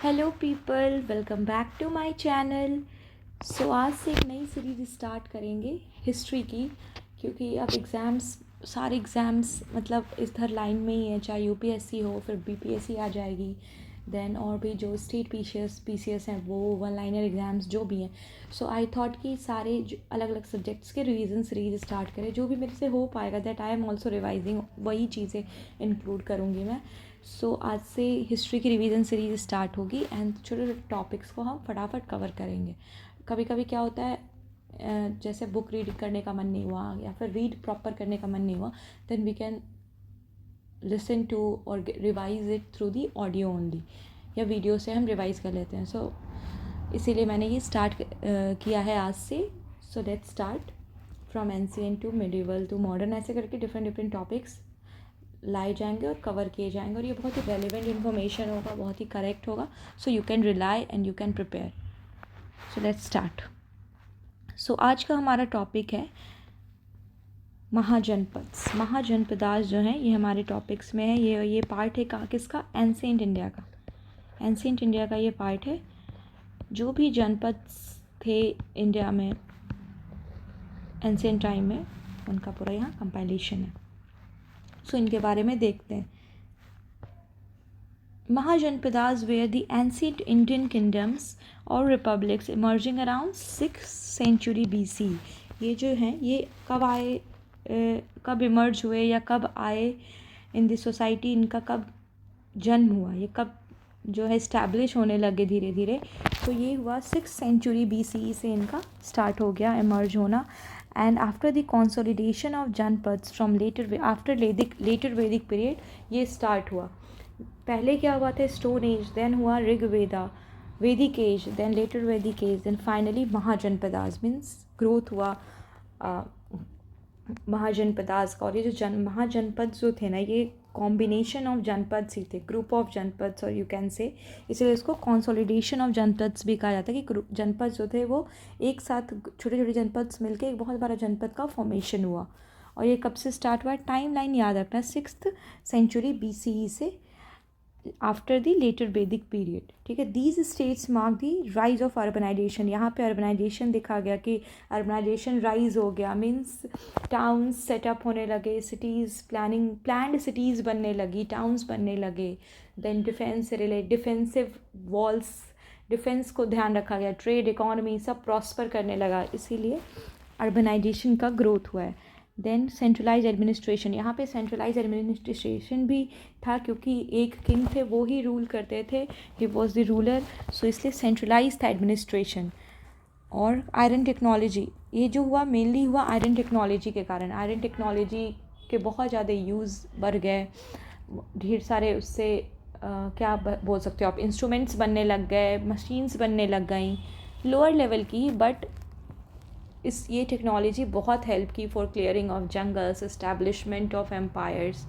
Hello people, welcome back to my channel. So आज से एक नई सीरीज़ स्टार्ट करेंगे हिस्ट्री की, क्योंककि अब सारे एग्ज़ाम्स मतलब इधर लाइन में ही है, चाहे यूपीएससी हो फिर बीपीएससी आ जाएगी, देन और भी जो स्टेट पीसीएस हैं वो वन लाइनर एग्ज़ाम्स जो भी हैं। सो आई थॉट कि सारे जो अलग अलग सब्जेक्ट्स के रिवीजन सीरीज स्टार्ट करें, जो भी मेरे से हो पाएगा, that I am also revising, वही चीज़ें इंक्लूड करूँगी मैं। सो आज से हिस्ट्री की रिवीजन सीरीज स्टार्ट होगी एंड छोटे छोटे टॉपिक्स को हम फटाफट कवर करेंगे। कभी कभी क्या होता है, जैसे बुक रीड करने का मन नहीं हुआ या फिर रीड प्रॉपर करने का मन नहीं हुआ, then we can listen to और revise it through the audio only, या वीडियो से हम रिवाइज कर लेते हैं। सो इसीलिए मैंने ये स्टार्ट किया है आज से। So let's start from ancient to medieval to modern, ऐसे करके डिफरेंट डिफरेंट टॉपिक्स लाए जाएंगे और कवर किए जाएंगे, और ये बहुत ही रेलिवेंट इन्फॉर्मेशन होगा, बहुत ही करेक्ट होगा। So you can rely and you can prepare. So let's start. So आज का हमारा टॉपिक है महाजनपद्स। महाजनपदास जो हैं ये हमारे टॉपिक्स में है। ये पार्ट है किसका? एंशिएंट इंडिया का। एंशिएंट इंडिया का ये पार्ट है। जो भी जनपद थे इंडिया में एंशिएंट टाइम में, उनका पूरा यहाँ कंपाइलेशन है। सो इनके बारे में देखते हैं। Mahajanpadas were the ancient Indian kingdoms or republics emerging around 6th century BC। ये जो हैं ये कब आए, कब इमर्ज हुए या कब आए इन द सोसाइटी, इनका कब जन्म हुआ, ये कब जो है इस्टेब्लिश होने लगे धीरे धीरे। तो ये हुआ 6th century BC से इनका स्टार्ट हो गया इमर्ज होना। And after the consolidation of janapadas from later वैदिक पीरियड ये स्टार्ट हुआ। पहले क्या हुआ था? स्टोन एज, देन हुआ Rigveda, Vedic age, then later Vedic age, then finally Mahajanapadas means growth हुआ महाजनपदास का। और ये जो महाजनपद जो थे ना, ये कॉम्बिनेशन ऑफ जनपद्स ही थे, ग्रुप ऑफ जनपद्स, और यू कैन से इसलिए इसको कंसोलिडेशन ऑफ जनपद्स भी कहा जाता है कि जनपद जो थे वो एक साथ छोटे छोटे जनपद्स मिलके एक बहुत बड़ा जनपद का फॉर्मेशन हुआ। और ये कब से स्टार्ट हुआ? टाइम लाइन याद रखना, 6th century BCE से आफ्टर द लेटर वैदिक पीरियड। ठीक है। These states mark the rise of urbanization. यहाँ पे अर्बनाइजेशन दिखा गया कि अर्बनाइजेशन राइज हो गया, मीन्स टाउन्स सेटअप होने लगे, सिटीज़ प्लान्ड सिटीज़ बनने लगी, टाउन्स बनने लगे। देन डिफेंस से रिलेट डिफेंसिव वॉल्स, डिफेंस को ध्यान रखा गया, ट्रेड इकोनॉमी सब प्रॉस्पर करने लगा, इसीलिए अर्बनाइजेशन का ग्रोथ हुआ है। देन सेंट्रलाइज एडमिनिस्ट्रेशन, यहाँ पे सेंट्रलाइज एडमिनिस्ट्रेशन भी था, क्योंकि एक किंग थे वो ही रूल करते थे, ही वॉज द रूलर, सो इसलिए सेंट्रलाइज था एडमिनिस्ट्रेशन। और आयरन टेक्नोलॉजी, ये जो हुआ मेनली हुआ आयरन टेक्नोलॉजी के कारण। आयरन टेक्नोलॉजी के बहुत ज़्यादा यूज़ बढ़ गए, ढेर सारे उससे क्या बोल सकते हो आप, इंस्ट्रूमेंट्स बनने लग गए, मशीन्स बनने लग गई, लोअर लेवल की, बट ये टेक्नोलॉजी बहुत हेल्प की for clearing of jungles, establishment of empires,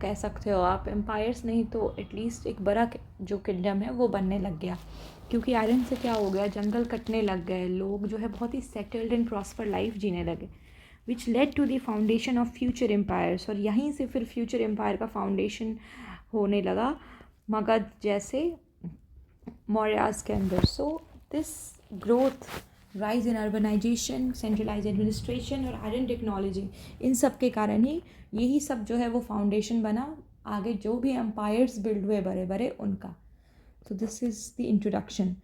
कह सकते हो आप। एम्पायर्स नहीं तो एटलीस्ट एक बड़ा जो किंगडम है वो बनने लग गया, क्योंकि आयरन से क्या हो गया, जंगल कटने लग गए, लोग जो है बहुत ही सेटल्ड एंड प्रॉस्पर लाइफ जीने लगे, which led to the foundation of future empires. और यहीं से फिर फ्यूचर एम्पायर का फाउंडेशन होने लगा मगध जैसे मौर्यास के अंदर। So this growth, rise in urbanization, centralize administration और आयरन टेक्नोलॉजी, इन सब के कारण ही यही सब जो है वो फाउंडेशन बना आगे जो भी एम्पायर्स बिल्ड हुए बड़े बड़े उनका। तो दिस इज़ द इंट्रोडक्शन।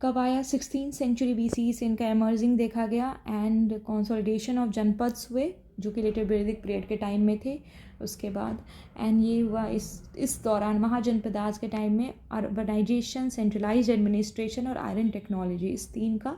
कब आया? 16th century BC से इनका एमर्जिंग देखा गया एंड कंसोलिडेशन ऑफ जनपद्स हुए, जो कि लेटर वैदिक पीरियड के टाइम में थे उसके बाद। एंड ये हुआ इस दौरान महाजनपदास के टाइम में अर्बनाइजेशन, सेंट्रलाइज एडमिनिस्ट्रेशन और आयरन टेक्नोलॉजी, इस तीन का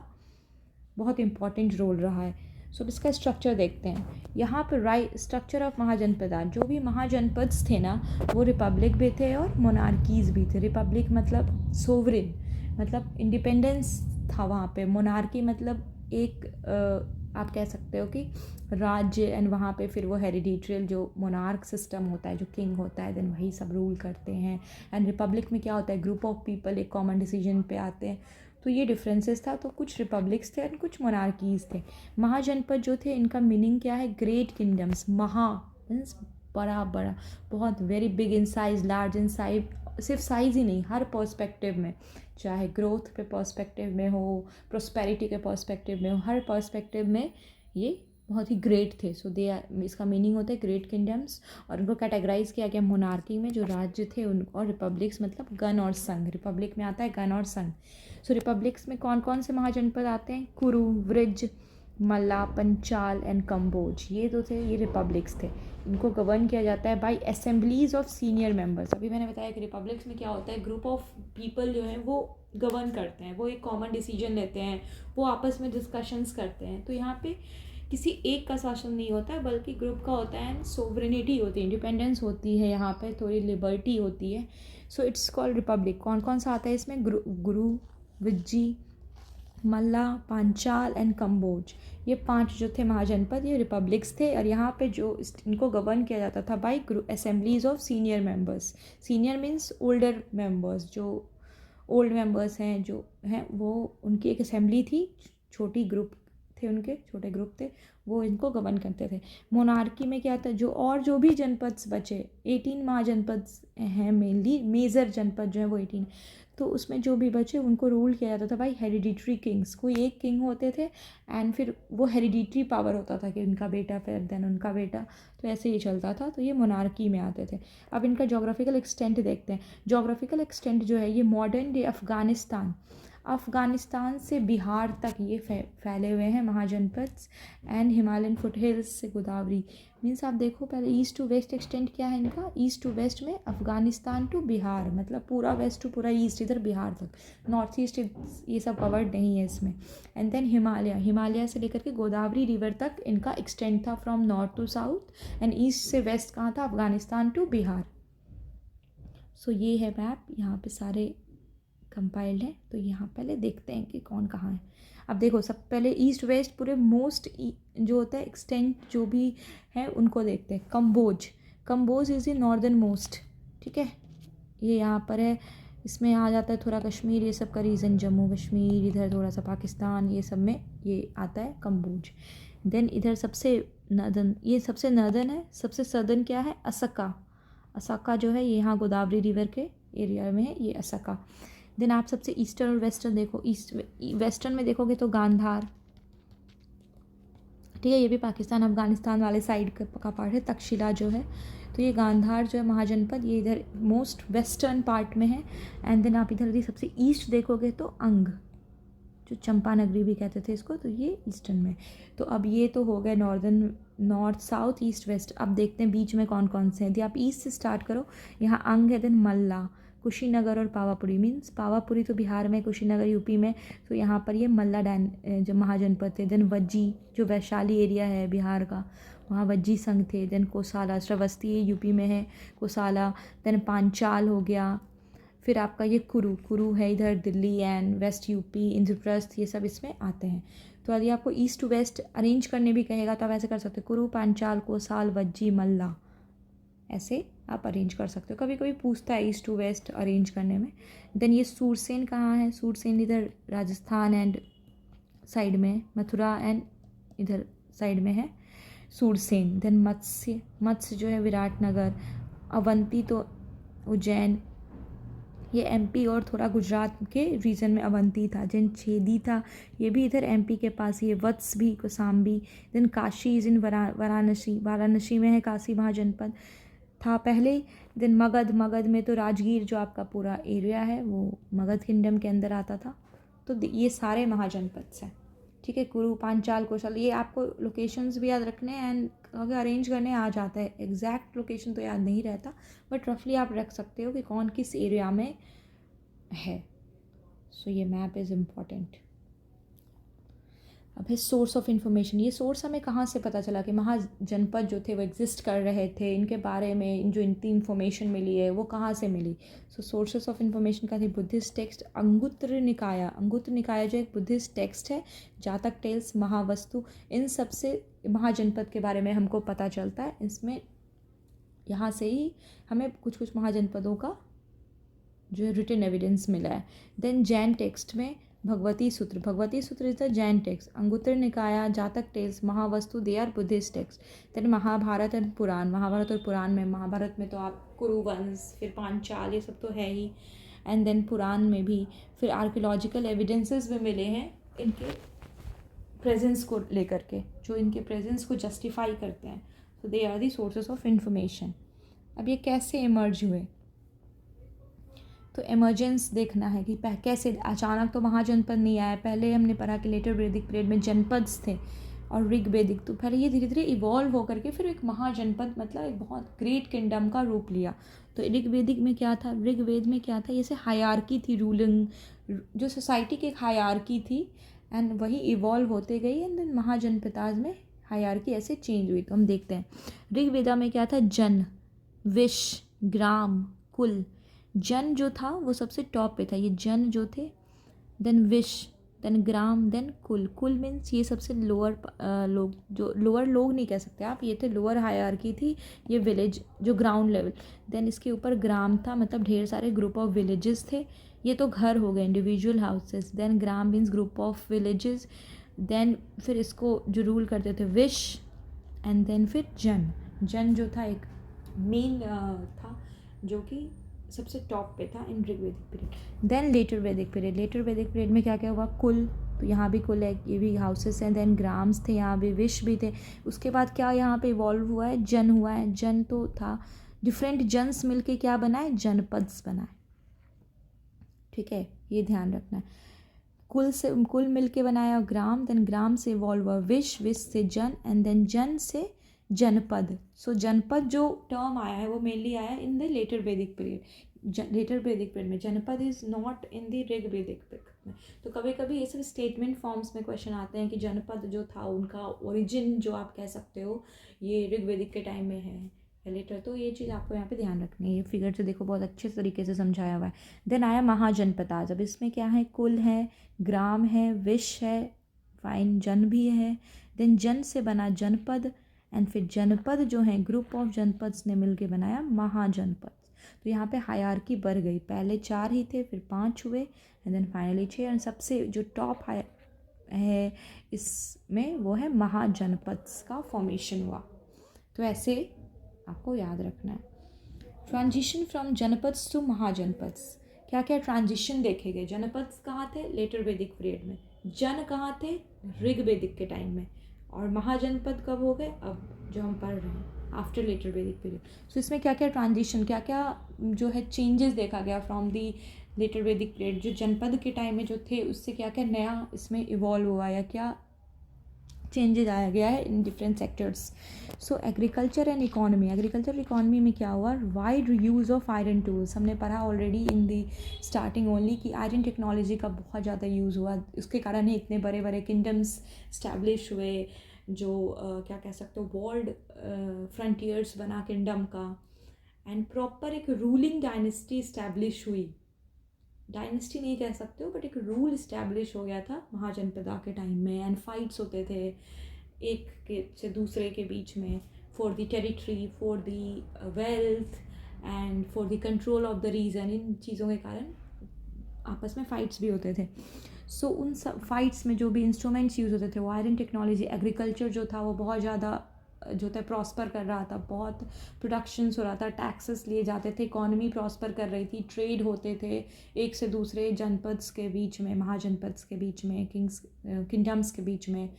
बहुत इंपॉर्टेंट रोल रहा है। सो इसका स्ट्रक्चर देखते हैं। यहाँ पर स्ट्रक्चर ऑफ महाजनपदा, जो भी महाजनपद्स थे ना, वो रिपब्लिक भी थे और मोनार्कीज़ भी थे। रिपब्लिक मतलब सोवरिन, मतलब इंडिपेंडेंस था वहाँ पे। मोनार्की मतलब एक आप कह सकते हो कि राज्य, एंड वहाँ पे फिर वो हेरिडिट्रियल जो मोनार्क सिस्टम होता है, जो किंग होता है, देन वही सब रूल करते हैं। एंड रिपब्लिक में क्या होता है, ग्रुप ऑफ पीपल एक कॉमन डिसीजन पे आते हैं। तो ये डिफरेंसेस था। तो कुछ रिपब्लिक्स थे एंड कुछ मोनार्कीज़ थे। महाजनपद जो थे, इनका मीनिंग क्या है? Great kingdoms. महा मीन्स बड़ा बड़ा, बहुत very big in size, large in size, सिर्फ साइज़ ही नहीं, हर पर्सपेक्टिव में, चाहे ग्रोथ के पर्सपेक्टिव में हो, प्रोस्पेरिटी के पर्सपेक्टिव में हो, हर पर्सपेक्टिव में ये बहुत ही ग्रेट थे। सो दे, इसका मीनिंग होता है ग्रेट किंगडम्स। और उनको कैटेगराइज किया गया मोनार्की में, जो राज्य थे उन, और रिपब्लिक्स मतलब गण और संघ। रिपब्लिक में आता है गण और संघ। सो रिपब्लिक्स में कौन कौन से महाजनपद आते हैं? कुरु, वृज, मल्ला, पंचाल एंड कंबोज, ये तो थे, ये रिपब्लिक्स थे। इनको गवर्न किया जाता है by assemblies of senior members. अभी मैंने बताया कि रिपब्लिक्स में क्या होता है, ग्रुप ऑफ पीपल जो है वो गवर्न करते हैं, वो एक कॉमन डिसीजन लेते हैं, वो आपस में डिस्कशंस करते हैं। तो यहाँ पे किसी एक का शासन नहीं होता है, बल्कि ग्रुप का होता है, एंड सोवरेनिटी होती है, इंडिपेंडेंस होती है, यहाँ पे थोड़ी लिबर्टी होती है। So it's called Republic. कौन कौन सा आता है इसमें? गुरु, विज्जी, मल्ला, पांचाल एंड कंबोज, ये 5 जो थे महाजनपद, ये रिपब्लिक्स थे। और यहाँ पे जो इनको गवर्न किया जाता था by assemblies of senior members. Senior means older members, जो ओल्ड मेंबर्स हैं जो हैं वो, उनकी एक असेंबली थी, छोटी ग्रुप थे, उनके छोटे ग्रुप थे, वो इनको गवर्न करते थे। मोनार्की में क्या था, जो भी जनपद बचे, 18 महाजनपद हैं मेनली, मेजर जनपद जो है वो 18, तो उसमें जो भी बचे उनको रूल किया जाता था भाई हेरिडिटरी किंग्स। कोई एक किंग होते थे, एंड फिर वो हेरिडिटरी पावर होता था कि उनका बेटा, फिर देन उनका बेटा, तो ऐसे ही चलता था। तो ये मोनार्की में आते थे। अब इनका जोग्राफिकल एक्सटेंट देखते हैं। जोग्राफिकल एक्सटेंट जो है ये मॉडर्न डे अफ़गानिस्तान से बिहार तक ये फैले हुए हैं महाजनपद, एंड हिमालयन फुटहिल्स से गोदावरी। मीन्स आप देखो पहले ईस्ट टू वेस्ट एक्सटेंट क्या है इनका, ईस्ट टू वेस्ट में अफ़गानिस्तान टू बिहार, मतलब पूरा वेस्ट टू पूरा ईस्ट, इधर बिहार तक, नॉर्थ ईस्ट ये सब कवर्ड नहीं है इसमें। एंड देन हिमालय से लेकर के गोदावरी रिवर तक इनका एक्सटेंड था, from north to south, and east से वेस्ट कहाँ था, अफ़गानिस्तान टू बिहार। सो ये है मैप, यहाँ पे सारे कंपाइल्ड है। तो यहाँ पहले देखते हैं कि कौन कहाँ है। अब देखो, सब पहले ईस्ट वेस्ट पूरे मोस्ट जो होता है एक्सटेंट जो भी है उनको देखते हैं। Kamboja is the northernmost, ठीक है, ये यहाँ पर है। इसमें आ जाता है थोड़ा कश्मीर, ये सब का रीजन, जम्मू कश्मीर, इधर थोड़ा सा पाकिस्तान, ये सब में ये आता है कंबोज। देन इधर सबसे नर्दर्न, ये सबसे नर्दर्न है। सबसे सदर्न क्या है, असका जो है, ये यहाँ गोदावरी रिवर के एरिया में है, ये असका। देन आप सबसे ईस्टर्न और वेस्टर्न देखो। वेस्टर्न में देखोगे तो गांधार, ठीक है, ये भी पाकिस्तान अफगानिस्तान वाले साइड का पार्ट है। तक्षशिला जो है, तो ये गांधार जो है महाजनपद, ये इधर मोस्ट वेस्टर्न पार्ट में है। एंड देन आप इधर सबसे ईस्ट देखोगे तो अंग, जो चंपानगरी भी कहते थे इसको, तो ये ईस्टर्न में। तो अब ये तो हो गए northern, north, south, east, west. अब देखते हैं बीच में कौन कौन से हैं। यदि आप ईस्ट से स्टार्ट करो, यहाँ अंग है, देन मल्ला, कुशीनगर और पावापुरी। मीन्स पावापुरी तो बिहार में, कुशीनगर यूपी में, तो यहाँ पर ये मल्ला जो महाजनपद थे। देन वज्जी, जो वैशाली एरिया है बिहार का, वहाँ वज्जी संघ थे। देन कोसाला, श्रावस्ती यूपी में है कोसाला। देन पांचाल हो गया। फिर आपका ये कुरु है इधर Delhi and west UP, Indraprastha, ये सब इसमें आते हैं। तो यदि आपको ईस्ट टू वेस्ट अरेंज करने भी कहेगा तो आप ऐसे कर सकते हो, कुरु, पांचाल, कोसाल, वज्जी, मल्ला, ऐसे आप अरेंज कर सकते हो। कभी कभी पूछता है ईस्ट टू वेस्ट अरेंज करने में। देन ये सूरसेन कहाँ है, सूरसेन इधर राजस्थान एंड साइड में, मथुरा एंड इधर साइड में है सूरसेन। देन मत्स्य जो है विराटनगर, अवंती तो उज्जैन, ये एमपी और थोड़ा गुजरात के रीजन में अवंती था। देन छेदी था, ये भी इधर एमपी के पास ही है। वत्स भी, Kaushambi. Then Kashi is in Varanasi में है काशी महाजनपद था पहले। देन मगध में तो राजगीर जो आपका पूरा एरिया है वो मगध किंगडम के अंदर आता था। तो ये सारे महाजनपद हैं, ठीक है। कुरु, पांचाल, कोशल, ये आपको लोकेशंस भी याद रखने हैं, एंड अगर अरेंज करने आ जाता है। एग्जैक्ट लोकेशन तो याद नहीं रहता, बट रफली आप रख सकते हो कि कौन किस एरिया में है। सो ये मैप इज़ इम्पॉर्टेंट। अब है सोर्स ऑफ इन्फॉर्मेशन। ये सोर्स हमें कहाँ से पता चला कि महाजनपद जो थे वो एग्जिस्ट कर रहे थे, इनके बारे में जो इतनी इन्फॉर्मेशन मिली है वो कहाँ से मिली। सो सोर्सेस ऑफ इन्फॉर्मेशन का थी बुद्धिस्ट टेक्स्ट, अंगुत्र निकाय जो एक बुद्धिस्ट टेक्स्ट है, जातक टेल्स, महावस्तु, इन सब से महाजनपद के बारे में हमको पता चलता है। इसमें यहाँ से ही हमें कुछ महाजनपदों का जो है रिटन एविडेंस मिला है। देन जैन टेक्स्ट में Bhagavati Sutra is the Jain text, Anguttara Nikaya, Jataka text, Mahavastu they are Buddhist text. Then Mahabharata and Purana, Mahabharata और पुराण में, महाभारत में तो आप कुरुवंश, फिर पांचाल, ये सब तो है ही। एंड देन पुराण में भी फिर आर्कियोलॉजिकल एविडेंसेस भी मिले हैं इनके प्रेजेंस को लेकर के, जो इनके प्रेजेंस को जस्टिफाई करते हैं। So they are the sources of information. अब ये कैसे इमर्ज हुए, तो इमर्जेंस देखना है कि कैसे अचानक तो महाजनपद नहीं आया। पहले हमने पढ़ा कि लेटर वैदिक पीरियड में जनपद थे और ऋग वैदिक, तो पहले ये धीरे धीरे इवॉल्व होकर के फिर एक महाजनपद मतलब एक बहुत ग्रेट किंगडम का रूप लिया। तो ऋग वैदिक में क्या था, ऋग वेद में क्या था, जैसे हायरार्की थी, रूलिंग जो सोसाइटी की एक हायरार्की थी, एंड वही इवॉल्व होते गई। एंड देन महाजनपदाज में हायरार्की ऐसे चेंज हुई। तो हम देखते हैं ऋग वेदा में क्या था, जन, विश, ग्राम, कुल। जन जो था वो सबसे टॉप पे था, ये जन जो थे, देन विश, देन ग्राम, देन कुल। कुल मीन्स ये सबसे लोअर लोग, जो लोअर लोग नहीं कह सकते आप, ये थे लोअर हायरार्की थी, ये विलेज जो ग्राउंड लेवल। देन इसके ऊपर ग्राम था, मतलब ढेर सारे ग्रुप ऑफ विलेजेस थे, ये तो घर हो गए individual houses. Then gram means group of villages. Then फिर इसको जो रूल करते थे विश, एंड देन फिर जन। जन जो था एक मेन था जो कि सबसे टॉप पे था इन ऋग वैदिक पीरियड। देन लेटर वैदिक पीरियड, लेटर वैदिक पीरियड में क्या क्या हुआ, कुल, तो यहाँ भी कुल है, ये भी हाउसेस हैं। देन ग्राम्स थे, यहाँ भी विश भी थे। उसके बाद क्या यहाँ पे इवॉल्व हुआ है, जन हुआ है। जन तो था, डिफरेंट जनस मिलके क्या बनाए, जनपद्स बनाए, ठीक है, ये ध्यान रखना है। कुल से कुल मिलके बनाया ग्राम, देन ग्राम से इवॉल्व हुआ विश, विश से जन, एंड देन जन से जनपद। सो जनपद जो टर्म आया है वो मेनली आया है इन द लेटर वैदिक पीरियड। लेटर वैदिक पीरियड में जनपद is not in the Rig वैदिक पीरियड में। तो कभी कभी ये सब स्टेटमेंट फॉर्म्स में क्वेश्चन आते हैं कि जनपद जो था उनका ओरिजिन जो आप कह सकते हो ये ऋग वैदिक के टाइम में है या लेटर। तो ये चीज़ आपको यहाँ पे ध्यान रखनी है। ये फिगर से देखो बहुत अच्छे तरीके से समझाया हुआ है। देन आया महाजनपदाज। अब इसमें क्या है, कुल है, ग्राम है, विश है, फाइन, जन भी है। देन जन से बना जनपद, एंड फिर जनपद जो है ग्रुप ऑफ जनपद्स ने मिलके बनाया महाजनपद। तो यहाँ पे हायरार्की बढ़ गई, पहले 4 ही थे, फिर 5 हुए, एंड देन फाइनली 6। एंड सबसे जो टॉप है इसमें वो है महाजनपद्स का फॉर्मेशन हुआ। तो ऐसे आपको याद रखना है। Transition from janapads to mahajanapadas, क्या क्या ट्रांजिशन देखे गए। जनपद्स कहाँ थे, लेटर वैदिक पीरियड में। जन कहाँ थे, ऋग वैदिक के टाइम में। और महाजनपद कब हो गए, अब जो हम पढ़ रहे हैं आफ्टर लेटर वैदिक पीरियड। सो इसमें क्या क्या ट्रांजिशन, क्या क्या जो है चेंजेस देखा गया फ्रॉम दी लेटर वैदिक पीरियड। जो जनपद के टाइम में जो थे उससे क्या क्या नया इसमें इवॉल्व हुआ या क्या चेंजेस आया गया है in different sectors. So agriculture and economy, agriculture economy में क्या हुआ, wide use of iron tools. हमने पढ़ा already in the starting only कि आयरन टेक्नोलॉजी का बहुत ज़्यादा यूज़ हुआ, उसके कारण ही इतने बड़े बड़े किंगडम्स स्टैब्लिश हुए, जो क्या कह सकते हो वर्ल्ड फ्रंटियर्स बना किंगडम का। एंड प्रॉपर एक रूलिंग डायनेस्टी इस्टेब्लिश हुई, डायनेस्टी नहीं कह सकते हो बट एक रूल इस्टेब्लिश हो गया था महाजनपदा के टाइम में। एंड फाइट्स होते थे एक के से दूसरे के बीच में for the territory, for the wealth and for the control of the region. इन चीज़ों के कारण आपस में फ़ाइट्स भी होते थे। सो उन सब फाइट्स में जो भी इंस्ट्रूमेंट्स यूज़ होते थे वो आयरन टेक्नोलॉजी, एग्रीकल्चर जो था वो बहुत ज़्यादा जो था प्रॉस्पर कर रहा था, बहुत प्रोडक्शंस हो रहा था, टैक्सेस लिए जाते थे, इकॉनमी प्रॉस्पर कर रही थी, ट्रेड होते थे एक से दूसरे जनपद्स के बीच में, महाजनपद्स के बीच में, किंगडम्स के बीच में।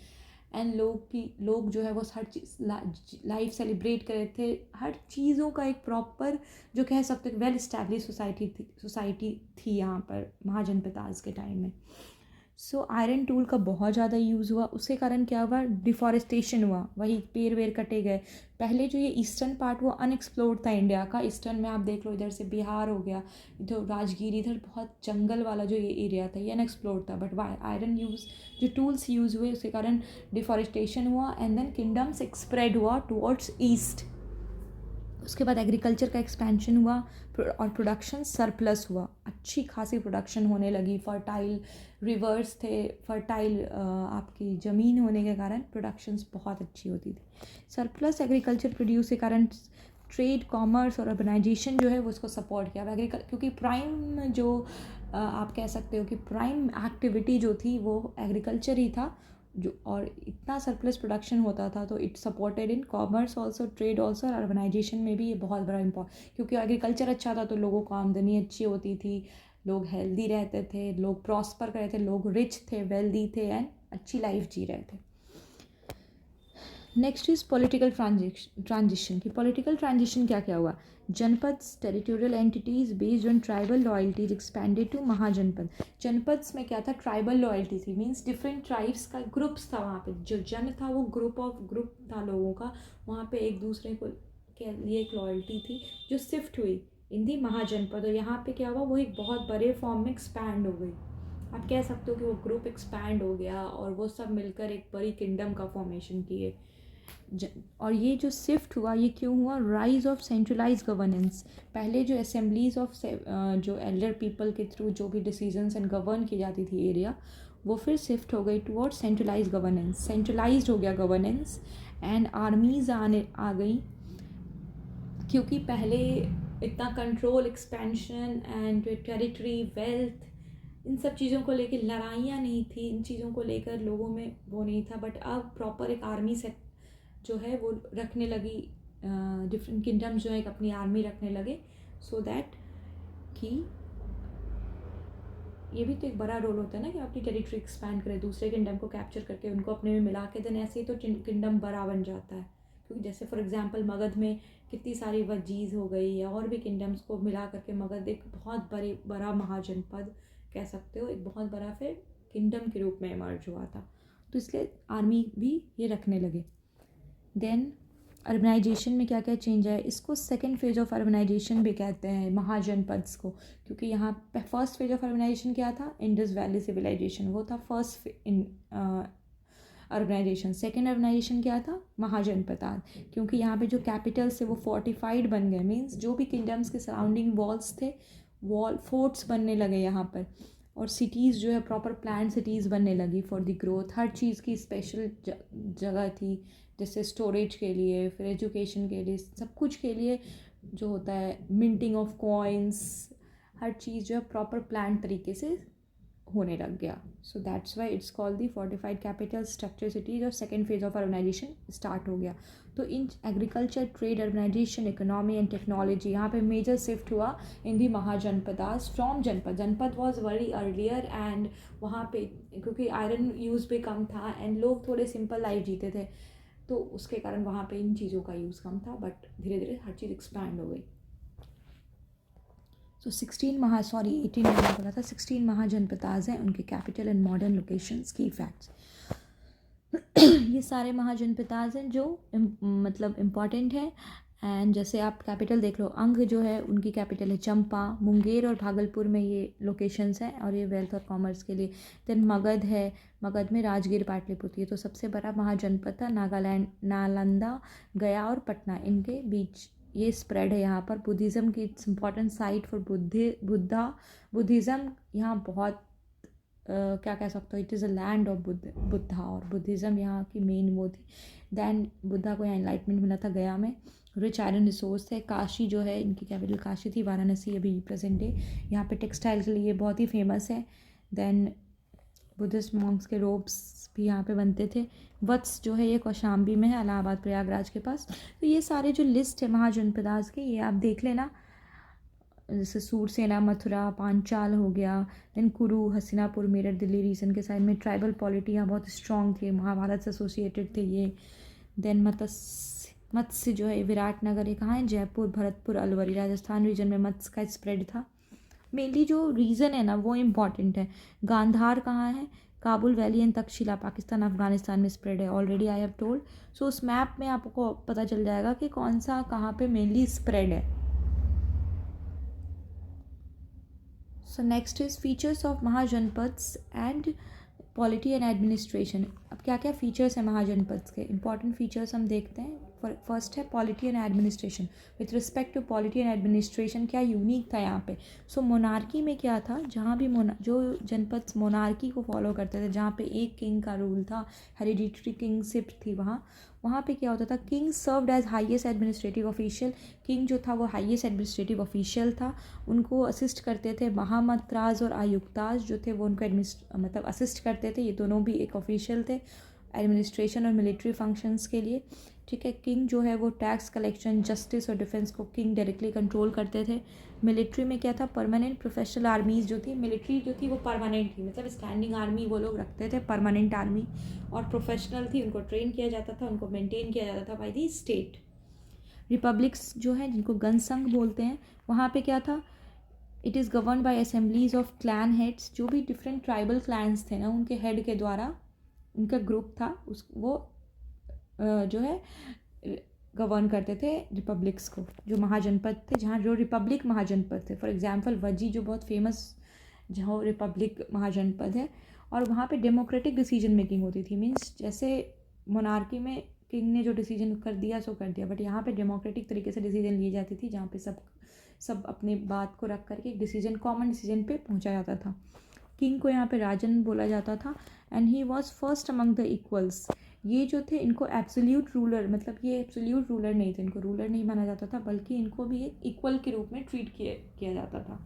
एंड लोग जो है वो हर चीज़ लाइफ सेलिब्रेट कर रहे थे, हर चीज़ों का एक प्रॉपर जो कह सकते वेल इस्टेब्लिश सोसाइटी थी यहाँ पर महाजनपदास के टाइम में। सो आयरन टूल का बहुत ज़्यादा यूज़ हुआ, उसके कारण क्या हुआ, डिफॉरेस्टेशन हुआ, वही पेड़ वेड़ कटे गए। पहले जो ये ईस्टर्न पार्ट वो अनएक्सप्लोर्ड था इंडिया का, ईस्टर्न में आप देख लो इधर से बिहार हो गया, इधर राजगीर, इधर बहुत जंगल वाला जो ये एरिया था ये अनएक्सप्लोर्ड था। बट आयरन यूज़ जो टूल्स यूज़ हुए उसके कारण डिफॉरेस्टेशन हुआ, एंड देन किंगडम्स स्प्रेड हुआ टुवर्ड्स ईस्ट। उसके बाद एग्रीकल्चर का एक्सपेंशन हुआ और प्रोडक्शन सरप्लस हुआ, अच्छी खासी प्रोडक्शन होने लगी, फर्टाइल रिवर्स थे, फर्टाइल आपकी ज़मीन होने के कारण प्रोडक्शंस बहुत अच्छी होती थी। सरप्लस एग्रीकल्चर प्रोड्यूस के कारण ट्रेड, कॉमर्स और अर्बनाइजेशन जो है वो उसको सपोर्ट किया क्योंकि प्राइम जो आप कह सकते हो कि प्राइम एक्टिविटी जो थी वो एग्रीकल्चर ही था, जो और इतना सरप्लस प्रोडक्शन होता था, तो it supported in commerce also, trade also, और अर्बनाइजेशन में भी ये बहुत बड़ा क्योंकि एग्रीकल्चर अच्छा था तो लोगों को आमदनी अच्छी होती थी, लोग हेल्दी रहते थे, लोग प्रॉस्पर कर रहे थे, लोग रिच थे, वेल्दी थे एंड अच्छी लाइफ जी रहे थे। नेक्स्ट इज पॉलिटिकल ट्रांजिशन की पॉलिटिकल ट्रांजिशन क्या क्या हुआ। Janapada territorial entities based on tribal loyalties expanded to mahajanapada. Janapadas में क्या था, ट्राइबल लॉयल्टी थी, मीन्स डिफरेंट ट्राइब्स का ग्रुप्स था वहाँ पे, जो जन था वो ग्रुप था लोगों का, वहाँ पे एक दूसरे को के लिए एक लॉयल्टी थी जो शिफ्ट हुई इन दी महाजनपद, और यहाँ पे क्या हुआ, वो एक बहुत बड़े फॉर्म में एक्सपैंड हो गई। आप कह सकते हो कि वो ग्रुप एक्सपैंड हो गया और वो सब मिलकर एक बड़ी किंगडम का फॉर्मेशन किए। और ये जो शिफ्ट हुआ ये क्यों हुआ, राइज ऑफ सेंट्रलाइज गवर्नेंस। पहले जो असेंबलीज ऑफ जो एल्डर पीपल के थ्रू जो भी डिसीजंस एंड गवर्न की जाती थी एरिया, वो फिर शिफ्ट हो गई टुवर्ड सेंट्रलाइज गवर्नेंस, सेंट्रलाइज्ड हो गया गवर्नेंस, एंड आर्मीज आ गई, क्योंकि पहले इतना control, expansion and territory, wealth, इन सब चीज़ों को लेकर लड़ाइयाँ नहीं थी, इन चीज़ों को लेकर लोगों में वो नहीं था, बट अब प्रॉपर एक आर्मी सेट जो है वो रखने लगी, डिफरेंट किंगडम्स जो है एक अपनी आर्मी रखने लगे, सो दैट कि ये भी तो एक बड़ा रोल होता है ना कि अपनी टेरिटरी एक्सपैंड करें, दूसरे किंगडम को कैप्चर करके उनको अपने में मिला के, देन ऐसे ही तो किंगडम बड़ा बन जाता है। क्योंकि जैसे फॉर एग्जांपल मगध में कितनी सारी वजीज़ हो गई या और भी किंगडम्स को मिला करके मगध एक बहुत बड़ा महाजनपद कह सकते हो, एक बहुत बड़ा फिर किंगडम के रूप में इमर्ज हुआ था, तो इसलिए आर्मी भी ये रखने लगे। देन अर्बनाइजेशन में क्या क्या चेंज है, इसको सेकेंड फेज ऑफ अर्बनाइजेशन भी कहते हैं महाजनपद्स को, क्योंकि यहाँ पे फर्स्ट फेज ऑफ अर्बनाइजेशन क्या था, इंडस वैली सिविलाइजेशन, वो था फर्स्ट अर्बनाइजेशन। सेकेंड अर्बनाइजेशन क्या था, महाजनपद, क्योंकि यहाँ पे जो कैपिटल्स थे वो फोर्टिफाइड बन गए, मीन्स जो भी किंगडम्स के सराउंडिंग वॉल्स थे, वॉल फोर्ट्स बनने लगे यहाँ पर, और सिटीज़ जो है प्रॉपर प्लान सिटीज़ बनने लगी फॉर द ग्रोथ, हर चीज़ की स्पेशल जगह थी, जैसे स्टोरेज के लिए, फिर एजुकेशन के लिए, सब कुछ के लिए जो होता है, मिंटिंग ऑफ कॉइन्स, हर चीज़ जो है प्रॉपर प्लान तरीके से होने लग गया। So that's why it's called the fortified capital structure cities, और second phase of urbanisation start हो गया। तो इन agriculture, trade, urbanisation, economy and technology, यहाँ पे मेजर शिफ्ट हुआ इन दी महाजनपदास फ्रॉम जनपद। जनपद वॉज वेरी अर्लियर, एंड वहाँ पे क्योंकि आयरन यूज़ भी कम था एंड लोग थोड़े सिंपल लाइफ जीते थे, तो उसके कारण वहाँ पे इन चीज़ों का यूज़ कम था, बट धीरे धीरे हर चीज़ एक्सपैंड हो गई। सो 18 मैंने बोला था, 16 महाजनपदाज हैं, उनके कैपिटल एंड मॉडर्न लोकेशंस, की फैक्ट्स। ये सारे महाजनपदाज हैं जो मतलब इम्पॉर्टेंट है, एंड जैसे आप कैपिटल देख लो, अंग जो है उनकी कैपिटल है चंपा, मुंगेर और भागलपुर में ये लोकेशंस हैं, और ये वेल्थ और कॉमर्स के लिए। देन मगध है, मगध में राजगीर, पाटलिपुत्र, ये तो सबसे बड़ा महाजनपद था। नागालैंड, नालंदा, गया और पटना, इनके बीच ये स्प्रेड है यहाँ पर। बुद्धिज़्म की it's important site for Buddhism यहाँ बहुत क्या कह सकते हो, it is a land of Buddha, और बुद्धिज़्म यहाँ की मेन वो थी। दैन बुद्धा को यहाँ एनलाइटमेंट मिला था गया में। रिच आयरन रिसोर्स है। काशी जो है इनकी कैपिटल काशी थी, वाराणसी अभी प्रेजेंट डे यहाँ पे टेक्सटाइल के लिए बहुत ही फेमस है। देन बुद्धिस्ट मॉन्क्स के रोब्स भी यहाँ पे बनते थे। वत्स जो है ये कौशाम्बी में है, इलाहाबाद प्रयागराज के पास। तो ये सारे जो लिस्ट है महाजनपदास की, ये आप देख लेना, जैसे सूरसेना, मथुरा, पांचाल हो गया, देन कुरु, हस्तिनापुर, मेरठ, दिल्ली रीजन के साइड में ट्राइबल पॉलिटी यहाँ बहुत स्ट्रॉन्ग थी, महाभारत से एसोसिएटेड थे ये। देन मत्स्य जो है विराटनगर, ये कहाँ है, जयपुर, भरतपुर, अलवरी, राजस्थान रीजन में मत्स्य का स्प्रेड था। मेनली जो रीज़न है ना वो इम्पॉर्टेंट है। गांधार कहाँ है, काबुल वैली एंड तक्षशिला, पाकिस्तान, अफगानिस्तान में स्प्रेड है, ऑलरेडी आई हैव टोल्ड। सो उस मैप में आपको पता चल जाएगा कि कौन सा कहाँ पे मेनली स्प्रेड है। So next is features of mahajanapadas and polity and administration. अब क्या क्या फीचर्स हैं महाजनपद्स के, इंपॉर्टेंट फीचर्स हम देखते हैं। फर्स्ट है polity and administration. With respect to polity and administration क्या यूनिक था यहाँ पे। सो मोनार्की में क्या था, जहाँ भी जो जनपद मोनार्की को फॉलो करते थे, जहाँ पे एक किंग का रूल था, हेरिडिटरी किंगशिप थी, वहाँ पे क्या होता था, king served as highest administrative official. King जो था वो हाईएस्ट एडमिनिस्ट्रेटिव ऑफिशियल था। उनको असिस्ट करते थे महामंत्राज और आयुक्ताज जो थे, वो उनको मतलब असिस्ट करते थे। ये दोनों भी एक ऑफिशियल थे एडमिनिस्ट्रेशन और मिलिट्री फंक्शंस के लिए। ठीक है, किंग जो है वो टैक्स कलेक्शन, जस्टिस और डिफेंस को किंग डायरेक्टली कंट्रोल करते थे। मिलिट्री में क्या था, परमानेंट प्रोफेशनल आर्मीज़ जो थी, मिलिट्री जो थी वो परमानेंट थी, मतलब स्टैंडिंग आर्मी वो लोग रखते थे, परमानेंट आर्मी। और प्रोफेशनल थी, उनको ट्रेन किया जाता था, उनको मेंटेन किया जाता था बाय दी स्टेट। रिपब्लिक्स जो है, जिनको गणसंघ बोलते हैं, वहाँ पे क्या था, it is govern by assemblies of clan heads. जो भी डिफरेंट ट्राइबल क्लैंस थे ना, उनके हेड के द्वारा उनका ग्रुप था, वो जो है गवर्न करते थे रिपब्लिक्स को, जो महाजनपद थे, जहाँ जो रिपब्लिक महाजनपद थे। फॉर एग्जांपल वजी जो बहुत फेमस जहाँ रिपब्लिक महाजनपद है, और वहाँ पे डेमोक्रेटिक डिसीजन मेकिंग होती थी। मीन्स जैसे मोनार्की में किंग ने जो डिसीजन कर दिया सो कर दिया, बट यहाँ पे डेमोक्रेटिक तरीके से डिसीजन ली जाती थी, जहाँ पे सब अपनी बात को रख करके एक डिसीजन, कॉमन डिसीजन पे पहुँचा जाता था। किंग को यहाँ पे राजन बोला जाता था, and he was first among the equals. ये जो थे, इनको एब्सोल्यूट रूलर, मतलब ये एब्सोल्यूट रूलर नहीं थे, इनको रूलर नहीं माना जाता था, बल्कि इनको भी एक इक्वल के रूप में ट्रीट किया जाता था।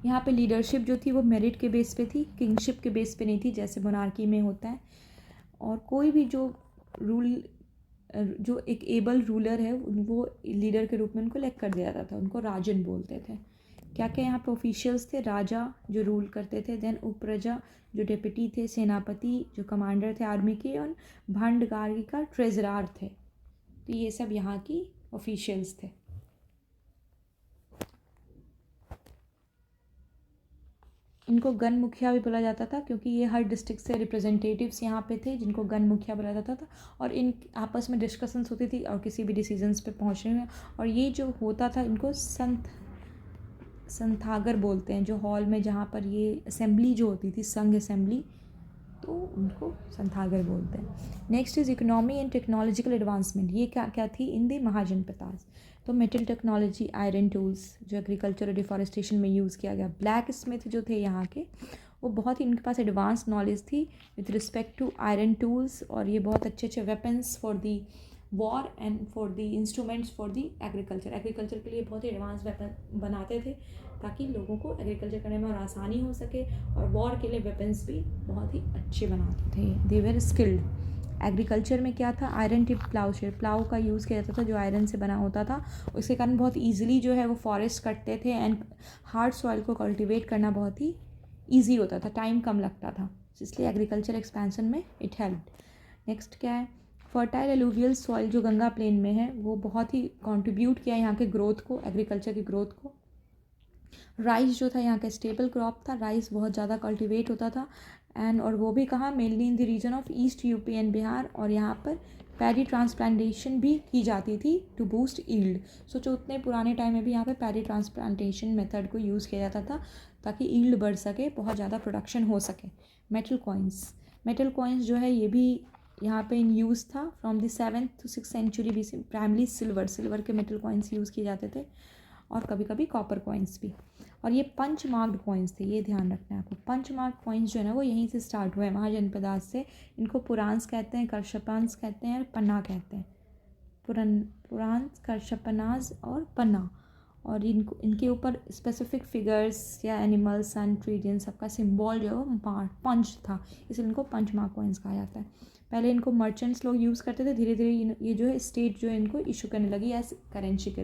यहाँ पे लीडरशिप जो थी वो मेरिट के बेस पे थी, किंगशिप के बेस पे नहीं थी, जैसे मोनार्की में होता है। और कोई भी जो एक एबल रूलर है, वो लीडर के रूप में उनको इलेक्ट कर दिया जाता था, उनको राजन बोलते थे। क्या क्या यहाँ पे ऑफिशियल्स थे, राजा जो रूल करते थे, देन उपराजा जो डेप्यूटी थे, सेनापति जो कमांडर थे आर्मी के, और भंडागारी का ट्रेजरार थे। तो ये सब यहाँ की ऑफिशियल्स थे। इनको गण मुखिया भी बोला जाता था, क्योंकि ये हर डिस्ट्रिक्ट से रिप्रेजेंटेटिव्स यहाँ पे थे, जिनको गण मुखिया बोला जाता था। और इन आपस में डिस्कशंस होती थी और किसी भी डिसीजंस पे पहुँचने में। और ये जो होता था, इनको संथागर बोलते हैं, जो हॉल में जहाँ पर ये असेंबली जो होती थी, संघ असेंबली, तो उनको संथागर बोलते हैं। Next is economy and technological advancement. ये क्या क्या थी इन दी महाजनपदास। तो मेटल टेक्नोलॉजी, आयरन टूल्स जो एग्रीकल्चर और डिफॉरेस्टेशन में यूज़ किया गया। ब्लैक स्मिथ जो थे यहाँ के, वो बहुत ही, इनके पास एडवांस नॉलेज थी with respect to iron tools, और ये बहुत अच्छे अच्छे weapons for the war and for the instruments for the agriculture के लिए बहुत ही एडवांस वेपन बनाते थे, ताकि लोगों को एग्रीकल्चर करने में और आसानी हो सके। और वॉर के लिए वेपन्स भी बहुत ही अच्छे बनाते थे, दे वेर स्किल्ड। एग्रीकल्चर में क्या था, आयरन टिप प्लाउशेयर, प्लाउ का यूज़ किया जाता था, जो आयरन से बना होता था। उसके कारण बहुत ईजिली जो है वो फॉरेस्ट कटते थे, एंड हार्ड सॉइल को कल्टिवेट करना बहुत ही ईजी होता था, टाइम कम लगता था, इसलिए एग्रीकल्चर एक्सपेंशन में इट हेल्प। नेक्स्ट क्या है, फर्टाइल एलुवियल सॉइल जो गंगा प्लेन में है, वो बहुत ही कंट्रीब्यूट किया यहाँ के ग्रोथ को, एग्रीकल्चर की ग्रोथ को। राइस जो था यहाँ का स्टेबल क्रॉप था, राइस बहुत ज़्यादा कल्टीवेट होता था, एंड और वो भी कहाँ, mainly in the region of east UP and Bihar. और यहाँ पर पैडी ट्रांसप्लांटेशन भी की जाती थी टू बूस्ट ईल्ड। सोचो उतने पुराने टाइम में भी यहाँ पे पैडी ट्रांसप्लांटेशन मेथड को यूज़ किया जाता था, ताकि ईल्ड बढ़ सके, बहुत ज़्यादा प्रोडक्शन हो सके। मेटल कॉइन्स जो है, ये भी यहाँ पे इन यूज़ था from the 7th to 6th century BC। Primarily silver के मेटल कॉइन्स यूज़ किए जाते थे, और कभी कभी कॉपर कॉइन्स भी। और ये पंच मार्क्ड कॉइन्स थे, ये ध्यान रखना है आपको। पंच मार्क्ड कॉइन्स जो है ना, वो यहीं से स्टार्ट हुए हैं, महाजनपदास से। इनको पुरांस कहते हैं, करशपांस कहते हैं, और पन्ना कहते हैं। पुरांस, करशपनाज और पन्ना। और इनके ऊपर स्पेसिफिक फिगर्स या एनिमल, सन, ट्रीज, इन सबका सिंबल जो है वो पंच था, इसलिए इनको पंच मार्क कॉइन्स कहा जाता है। पहले इनको मर्चेंट्स लोग यूज़ करते थे, धीरे धीरे ये जो है स्टेट जो है इनको इशू करने लगी एज करेंसी के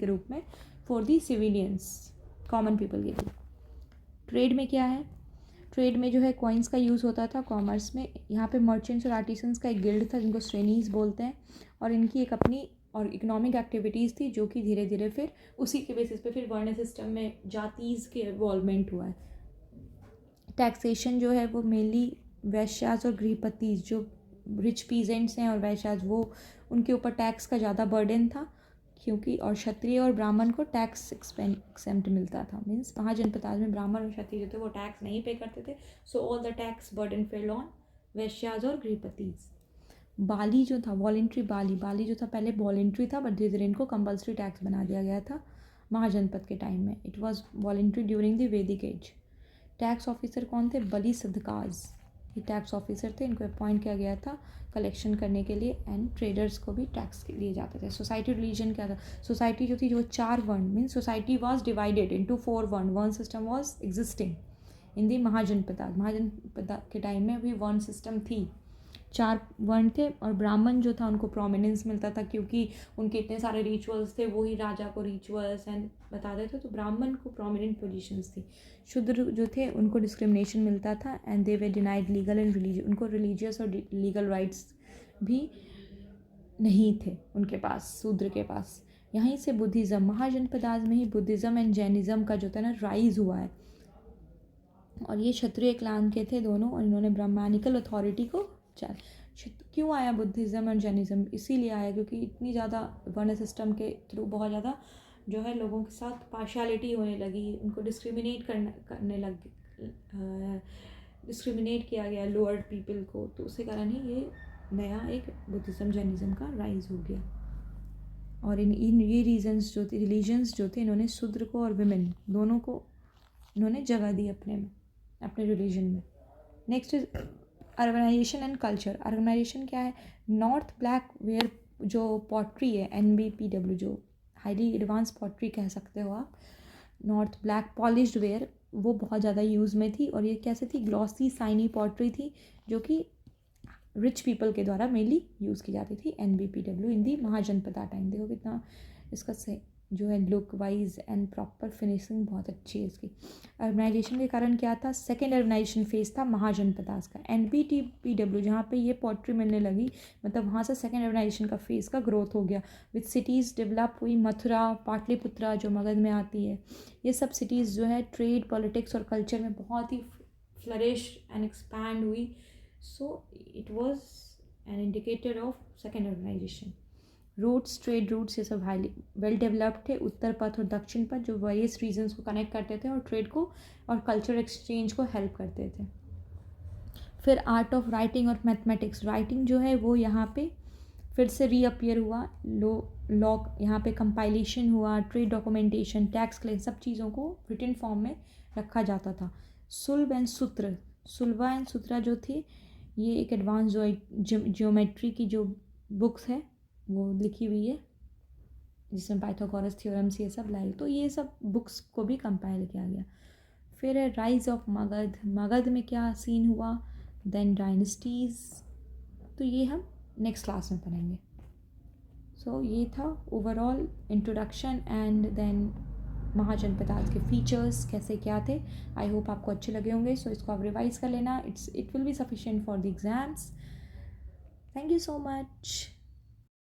रूप में for the civilians, common people के लिए। ट्रेड में क्या है, ट्रेड में जो है कॉइन्स का यूज़ होता था। कॉमर्स में यहाँ पे मर्चेंट्स और आर्टिसंस का एक गिल्ड था, जिनको श्रेणीज बोलते हैं, और इनकी एक अपनी और इकोनॉमिक एक्टिविटीज़ थी, जो कि धीरे धीरे फिर उसी के बेसिस पे फिर वर्ण सिस्टम में जातीज़ के इन्वॉल्वमेंट हुआ है। टैक्सेशन जो है वो मेनली वैश्याज और गृहपतिज, जो रिच पीजेंट्स हैं और वैश्याज, वो उनके ऊपर टैक्स का ज़्यादा बर्डन था, क्योंकि और क्षत्रिय और ब्राह्मण को टैक्स एक्सेम्प्ट मिलता था। मीन्स महाजनपदास में ब्राह्मण और क्षत्रिय जो थे वो टैक्स नहीं पे करते थे, so all the tax burden fell on Vaishyas और गृहपतिज। बाली जो था वॉलेंट्री, बाली जो था पहले वॉलेंट्री था, बट धीरे धीरे इनको कंपल्सरी टैक्स बना दिया गया था महाजनपद के टाइम में। It was voluntary during the वैदिक एज। टैक्स ऑफिसर कौन थे? बली सदकाज, ये टैक्स ऑफिसर थे, इनको अपॉइंट किया गया था कलेक्शन करने के लिए। एंड ट्रेडर्स को भी टैक्स लिए जाते थे। सोसाइटी रिलीजन क्या था? सोसाइटी जो थी जो 4 वर्ण, mean society was divided into 4 वर्ण सिस्टम वॉज एग्जिस्टिंग इन दी महाजनपद के टाइम में भी वर्ण सिस्टम थी। 4 वर्ण थे और ब्राह्मण जो था उनको प्रोमिनेंस मिलता था क्योंकि उनके इतने सारे रिचुअल्स थे, वही राजा को रिचुअल्स एंड बताते थे, तो ब्राह्मण को प्रोमिनेंट पोजीशंस थी। शूद्र जो थे उनको डिस्क्रिमिनेशन मिलता था and they way denied legal and religious, उनको रिलीजियस और लीगल राइट्स भी नहीं थे उनके पास, शूद्र के पास। यहीं से बुद्धिज़्म, महाजनपदाज में ही बुद्धिज़्म एंड जैनिज़्म का जो था ना राइज हुआ है। और ये क्षत्रिय क्लान के थे दोनों, और इन्होंने ब्राह्मणिकल अथॉरिटी को क्यों आया बुद्धिज़्म और जैनिज़्म? इसीलिए आया क्योंकि इतनी ज़्यादा वर्ण सिस्टम के थ्रू बहुत ज़्यादा जो है लोगों के साथ पार्शियलिटी होने लगी, उनको डिस्क्रिमिनेट किया गया लोअर्ड पीपल को, तो उसी कारण ही ये नया एक बुद्धिज़्म जैनिज़्म का राइज हो गया। और इन ये रीजन्स जो थे, रिलीजन्स जो थे, इन्होंने शूद्र को और विमेन दोनों को इन्होंने जगह दी अपने रिलीजन में। Next is urbanization and culture. Urbanization क्या है? नॉर्थ ब्लैक वेयर जो पॉटरी है, NBPW, जो हाईली एडवांस पॉटरी कह सकते हो आप, नॉर्थ ब्लैक पॉलिश्ड वेयर, वो बहुत ज़्यादा यूज़ में थी। और ये कैसे थी? ग्लॉसी साइनी पॉटरी थी जो कि रिच पीपल के द्वारा मेनली यूज़ की जाती थी। NBPW इन दी महाजनपदा टाइम। देखो कितना इसका से जो है look wise and proper finishing बहुत अच्छी है इसकी। अर्बनाइजेशन के कारण क्या था? सेकेंड अर्बनाइजेशन फेज था महाजनपदास का। NBPW जहाँ पे ये पॉटरी मिलने लगी, मतलब वहाँ से सेकेंड अर्बनाइजेशन का फेज का ग्रोथ हो गया। विथ सिटीज़ डेवलप हुई, मथुरा, पाटलिपुत्रा जो मगध में आती है, ये सब सिटीज़ जो है ट्रेड, पॉलिटिक्स और कल्चर में बहुत ही फ्लरिश एंड एक्सपैंड हुई। So it was an indicator of second urbanization. Routes, trade routes, ये सब हाईली वेल डेवलप्ड थे। उत्तर पथ और दक्षिण पथ जो वेरियस रीजन्स को कनेक्ट करते थे और ट्रेड को और कल्चर एक्सचेंज को हेल्प करते थे। फिर आर्ट ऑफ राइटिंग और मैथमेटिक्स। राइटिंग जो है वो यहाँ पे फिर से रीअपियर हुआ। लॉ यहाँ पे कंपाइलेशन हुआ, ट्रेड डॉक्यूमेंटेशन, टैक्स क्लेम, सब चीज़ों को रिटन फॉर्म में रखा जाता था। सुल्ब एंड सूत्र, सुल्वा एंड सूत्रा जो थी, ये एक एडवांस जियोमेट्री की जो बुक्स है वो लिखी हुई है, जिसमें पाइथागोरस थ्योरम्स ये सब लाए, तो ये सब बुक्स को भी कंपाइल किया गया। फिर है राइज ऑफ मगध। मगध में क्या सीन हुआ, देन डायनेस्टीज़, तो ये हम नेक्स्ट क्लास में पढ़ेंगे। सो ये था overall introduction and then Mahajanapadas के फीचर्स कैसे क्या थे। आई होप आपको अच्छे लगे होंगे। सो इसको आप रिवाइज कर लेना, it will be sufficient for the exams. Thank you so much.